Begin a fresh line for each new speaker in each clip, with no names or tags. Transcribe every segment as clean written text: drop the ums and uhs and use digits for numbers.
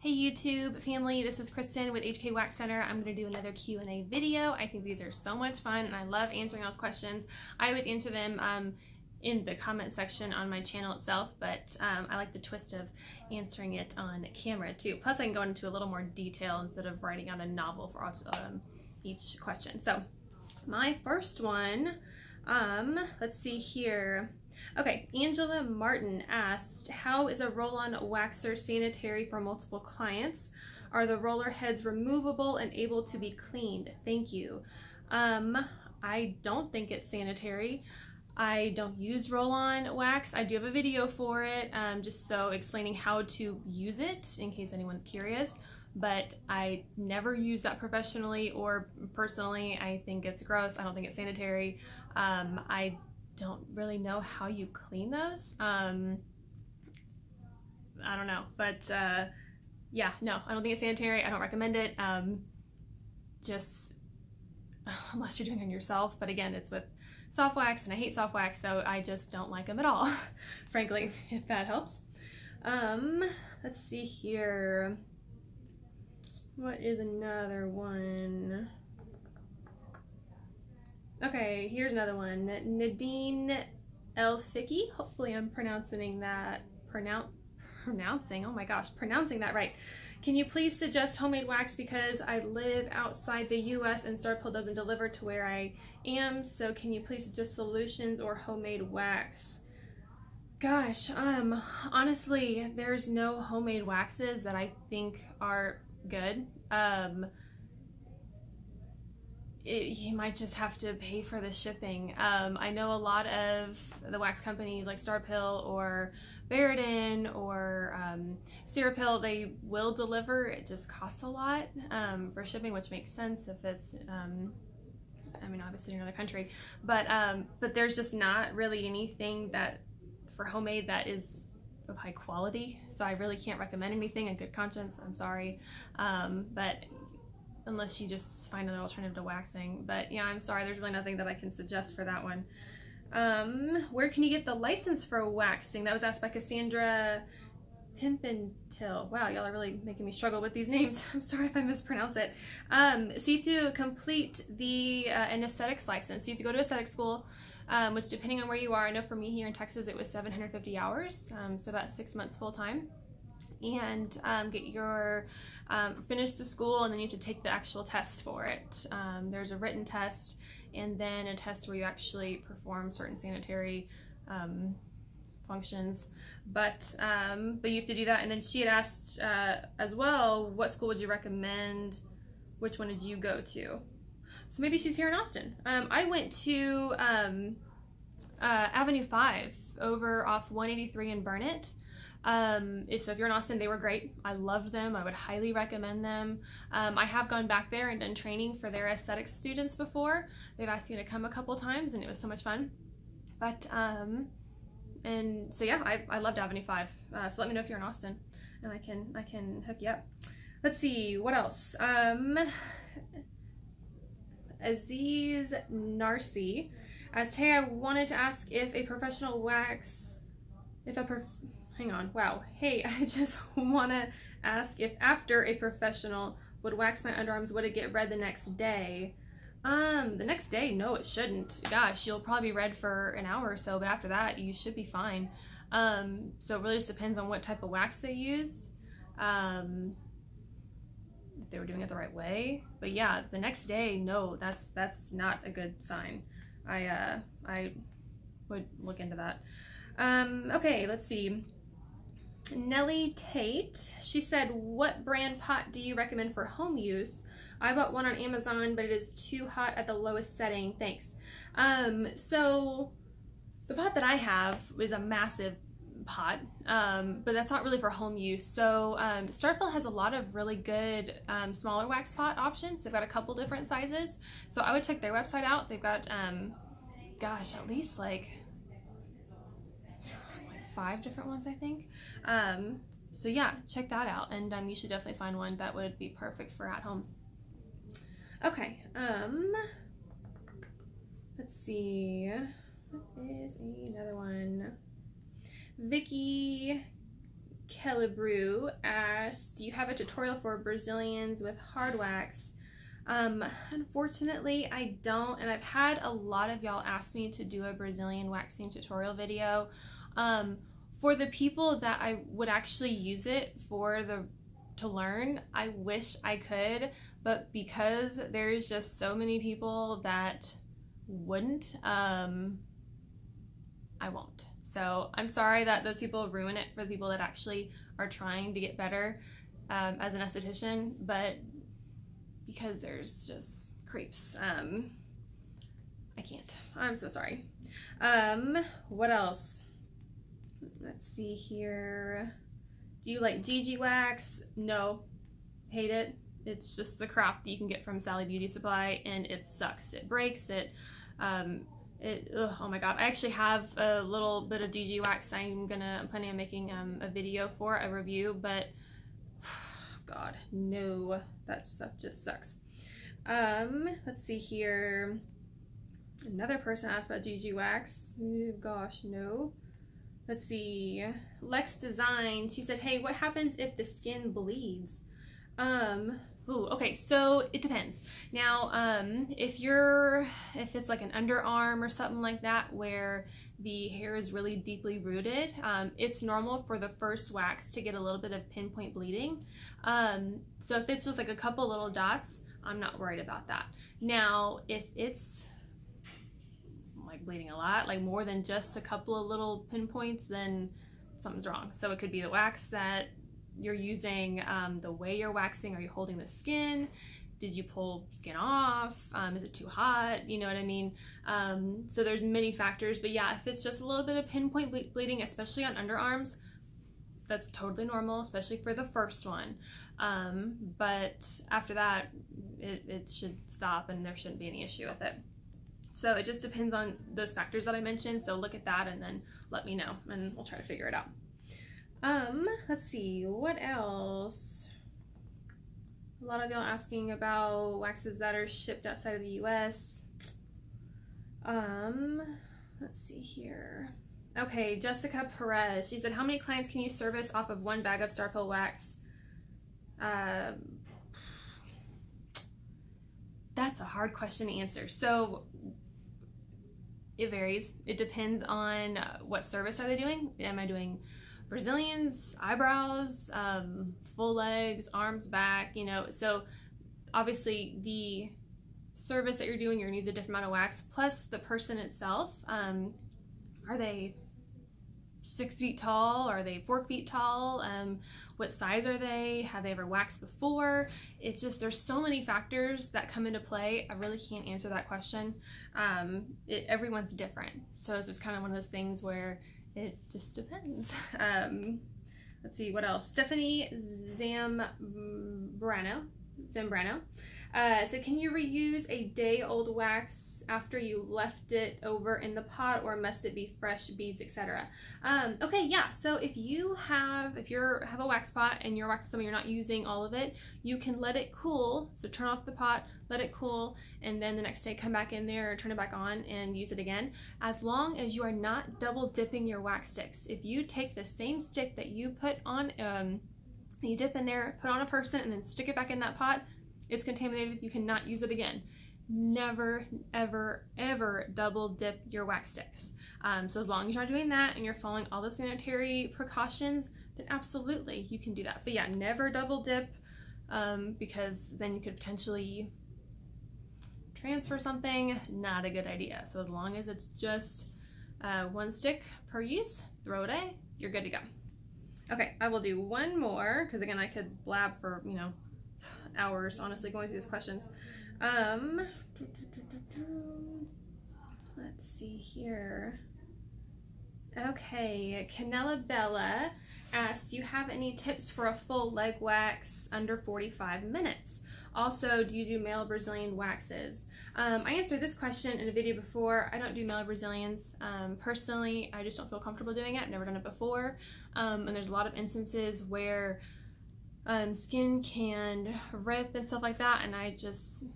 Hey YouTube family, this is Kristen with HK Wax Center. I'm going to do another Q&A video. I think these are so much fun and I love answering all those questions. I always answer them in the comment section on my channel itself, but I like the twist of answering it on camera too. Plus I can go into a little more detail instead of writing out a novel for each question. So my first one, let's see here. Okay, Angela Martin asked, how is a roll-on waxer sanitary for multiple clients? Are the roller heads removable and able to be cleaned? Thank you. I don't think it's sanitary. I don't use roll-on wax. I do have a video for it, just so explaining how to use it in case anyone's curious, but I never use that professionally or personally. I think it's gross. I don't think it's sanitary. I don't really know how you clean those. I don't know, but yeah, no, I don't think it's sanitary. I don't recommend it. Just unless you're doing it on yourself, but again, it's with soft wax and I hate soft wax, so I just don't like them at all, frankly, if that helps. Let's see here. What is another one? Okay, here's another one. Nadine Elficki. Hopefully I'm pronouncing that right. Can you please suggest homemade wax because I live outside the US and Starpill doesn't deliver to where I am, so can you please suggest solutions or homemade wax? Gosh, honestly, there's no homemade waxes that I think are good. You might just have to pay for the shipping. I know a lot of the wax companies like Starpill or Baradin or Cerapill, they will deliver. It just costs a lot for shipping, which makes sense if it's, I mean, obviously in another country, but there's just not really anything that for homemade that is of high quality. So I really can't recommend anything in good conscience. I'm sorry, but unless you just find another alternative to waxing. But yeah, I'm sorry, there's really nothing that I can suggest for that one. Where can you get the license for waxing? That was asked by Cassandra Pimpintil. Wow, y'all are really making me struggle with these names. I'm sorry if I mispronounce it. So you have to complete an aesthetics license. You have to go to aesthetic school, which depending on where you are, I know for me here in Texas it was 750 hours, so about 6 months full time. And get your finish the school, and then you have to take the actual test for it. There's a written test and then a test where you actually perform certain sanitary functions, but you have to do that. And then she had asked as well, what school would you recommend? Which one did you go to? So maybe she's here in Austin. I went to Avenue 5 over off 183 in Burnett. So if you're in Austin, they were great. I loved them. I would highly recommend them. I have gone back there and done training for their aesthetics students before. They've asked me to come a couple times and it was so much fun. But, and so yeah, I loved Avenue 5. So let me know if you're in Austin and I can hook you up. Let's see, what else? Aziz Narsi asked, hey, I wanted to ask if a professional wax, hang on, wow. Hey, I just want to ask if after a professional would wax my underarms, would it get red the next day? The next day, no, it shouldn't. Gosh, you'll probably be red for an hour or so, but after that, you should be fine. So it really just depends on what type of wax they use, if they were doing it the right way. But yeah, the next day, no, that's not a good sign. I would look into that. Okay, let's see. Nellie Tate, she said, what brand pot do you recommend for home use? I bought one on Amazon, but it is too hot at the lowest setting. Thanks. So the pot that I have is a massive pot, but that's not really for home use. So Starpill has a lot of really good smaller wax pot options. They've got a couple different sizes. So I would check their website out. They've got, gosh, at least like 5 different ones, I think. So yeah, check that out, and you should definitely find one that would be perfect for at home. Okay, let's see, what is another one? Vicky Kelebrew asked, do you have a tutorial for Brazilians with hard wax? Unfortunately, I don't, and I've had a lot of y'all ask me to do a Brazilian waxing tutorial video. For the people that I would actually use it for to learn, I wish I could, but because there's just so many people that wouldn't, I won't. So I'm sorry that those people ruin it for the people that actually are trying to get better as an esthetician, but because there's just creeps, I can't. I'm so sorry. What else? Let's see here. Do you like GiGi Wax? No. Hate it. It's just the crap that you can get from Sally Beauty Supply, and it sucks. It breaks. Oh my god. I actually have a little bit of GiGi Wax I'm planning on making a video for, a review, but god, no. That stuff just sucks. Let's see here. Another person asked about GiGi Wax. Oh, gosh, no. Let's see. Lex Design, she said, hey, what happens if the skin bleeds? Ooh, okay, so it depends. Now, if it's like an underarm or something like that where the hair is really deeply rooted, it's normal for the first wax to get a little bit of pinpoint bleeding. So if it's just like a couple little dots, I'm not worried about that. Now, if it's like bleeding a lot, like more than just a couple of little pinpoints, then something's wrong. So it could be the wax that you're using, the way you're waxing. Are you holding the skin? Did you pull skin off? Is it too hot? You know what I mean? So there's many factors, but yeah, if it's just a little bit of pinpoint bleeding, especially on underarms, that's totally normal, especially for the first one. But after that, it should stop and there shouldn't be any issue with it. So it just depends on those factors that I mentioned. So look at that and then let me know and we'll try to figure it out. Let's see, what else? A lot of y'all asking about waxes that are shipped outside of the US. Let's see here. Okay, Jessica Perez, she said, how many clients can you service off of one bag of Star Pill wax? That's a hard question to answer. So it varies. It depends on what service are they doing. Am I doing Brazilians, eyebrows, full legs, arms, back, you know? So obviously the service that you're doing, you're gonna use a different amount of wax, plus the person itself. Are they 6 feet tall? Are they 4 feet tall? What size are they? Have they ever waxed before? It's just, there's so many factors that come into play. I really can't answer that question. Everyone's different. So it's just kind of one of those things where it just depends. Let's see, what else? Stephanie Zambrano said, can you reuse a day-old wax after you left it over in the pot, or must it be fresh beads, etc.? Okay, yeah, so if you have a wax pot and you're waxing something, you're not using all of it, you can let it cool. So turn off the pot, let it cool, and then the next day come back in there or turn it back on and use it again, as long as you are not double dipping your wax sticks. If you take the same stick that you put on, you dip in there, put on a person, and then stick it back in that pot, it's contaminated. You cannot use it again. Never, ever, ever double dip your wax sticks. So as long as you're not doing that and you're following all the sanitary precautions, then absolutely you can do that. But yeah, never double dip, because then you could potentially transfer something. Not a good idea. So as long as it's just one stick per use, throw it away, you're good to go. Okay, I will do one more, because again, I could blab for, you know, hours, honestly, going through these questions. Let's see here. Okay, Canella Bella asked, do you have any tips for a full leg wax under 45 minutes? Also, do you do male Brazilian waxes? I answered this question in a video before. I don't do male Brazilians. Personally, I just don't feel comfortable doing it. I've never done it before. And there's a lot of instances where skin can rip and stuff like that, and I just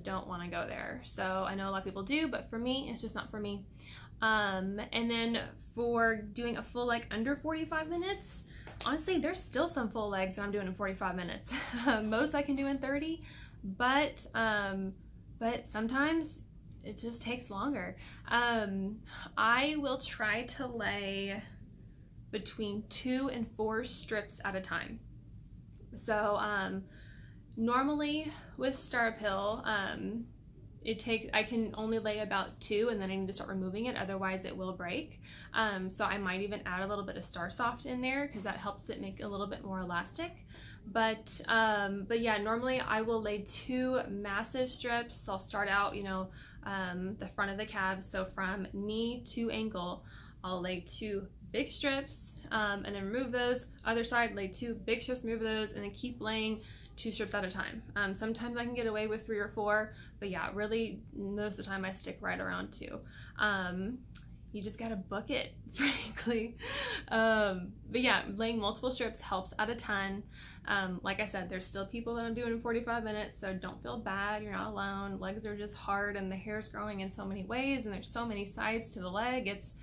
don't want to go there. So I know a lot of people do, but for me, it's just not for me. And then for doing a full leg under 45 minutes, honestly, there's still some full legs that I'm doing in 45 minutes. Most I can do in 30, but sometimes it just takes longer. I will try to lay between 2 and 4 strips at a time. So normally with StarPill, I can only lay about 2 and then I need to start removing it, otherwise it will break. So I might even add a little bit of Star Soft in there because that helps it make a little bit more elastic. But yeah, normally I will lay 2 massive strips. I'll start out, you know, the front of the calves, so from knee to ankle, I'll lay 2 big strips and then remove those. Other side, lay 2 big strips, remove those, and then keep laying 2 strips at a time. Sometimes I can get away with 3 or 4, but yeah, really most of the time I stick right around 2. You just gotta book it, frankly. But yeah, laying multiple strips helps out a ton. Like I said, there's still people that I'm doing in 45 minutes, so don't feel bad, you're not alone. Legs are just hard and the hair's growing in so many ways and there's so many sides to the leg. It's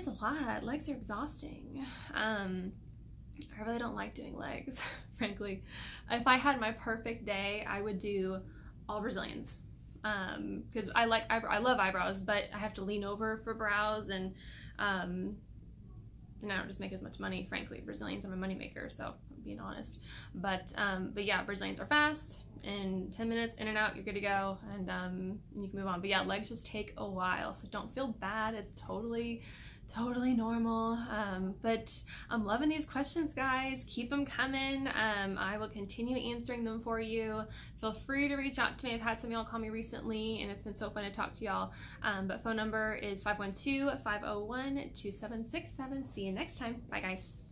a lot. Legs are exhausting. I really don't like doing legs, frankly. If I had my perfect day, I would do all Brazilians. Because I love eyebrows, but I have to lean over for brows, and I don't just make as much money, frankly. Brazilians are my moneymaker, so I'm being honest. But yeah, Brazilians are fast. In 10 minutes, in and out, you're good to go, and you can move on. But yeah, legs just take a while, so don't feel bad. It's totally normal. But I'm loving these questions, guys. Keep them coming. I will continue answering them for you. Feel free to reach out to me. I've had some of y'all call me recently and it's been so fun to talk to y'all. But phone number is 512-501-2767. See you next time. Bye, guys.